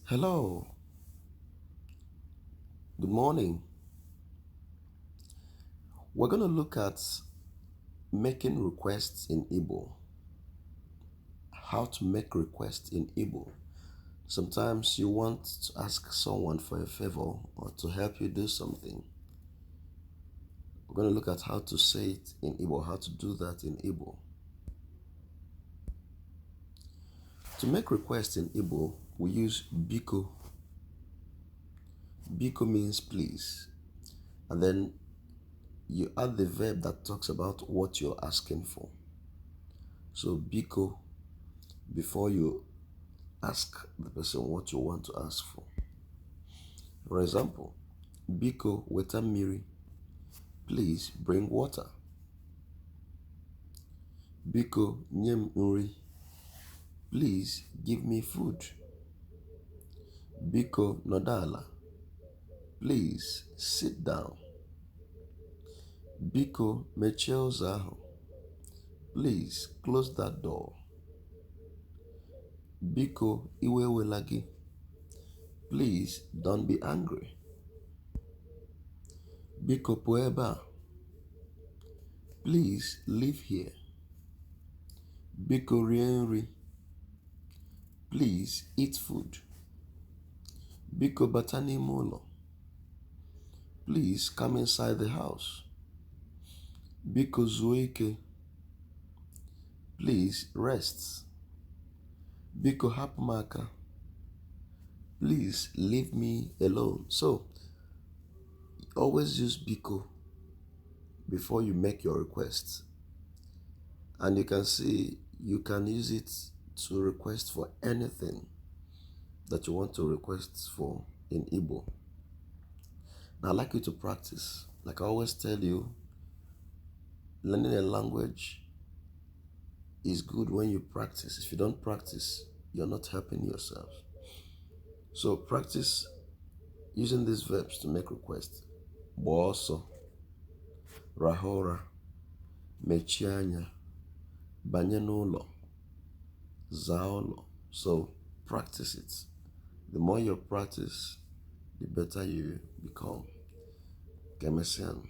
Hello, good morning. We're going to look at making requests in Igbo. How to make requests in Igbo. Sometimes you want to ask someone for a favor or to help you do something. We're going to look at how to say it in Igbo, how to do that in Igbo. To make requests in Igbo, we use biko. Biko means please. And then you add the verb that talks about what you're asking for. So biko, before you ask the person what you want to ask for. For example, biko weta mmiri, please bring water. Biko nyem nri, please give me food. Biko nodala, please sit down. Biko mechie ụzọ ahụ, please close that door. Biko iwe wela gị, please don't be angry. Biko pụọ ebe a, please leave here. Biko rie nri, please eat food. Biko bata n'ime ụlọ, please come inside the house. Biko zuo ike, please rest. Biko hapụ m aka, please leave me alone. So, always use biko before you make your request. And you can see you can use it to request for anything that you want to request for in Igbo. Now, I'd like you to practice. Like I always tell you, learning a language is good when you practice. If you don't practice, you're not helping yourself. So practice using these verbs to make requests. Boso, rahora, mechianya, banye n'ụlọ, zaa ụlọ. So practice it. The more you practice, the better you become. Kemesian.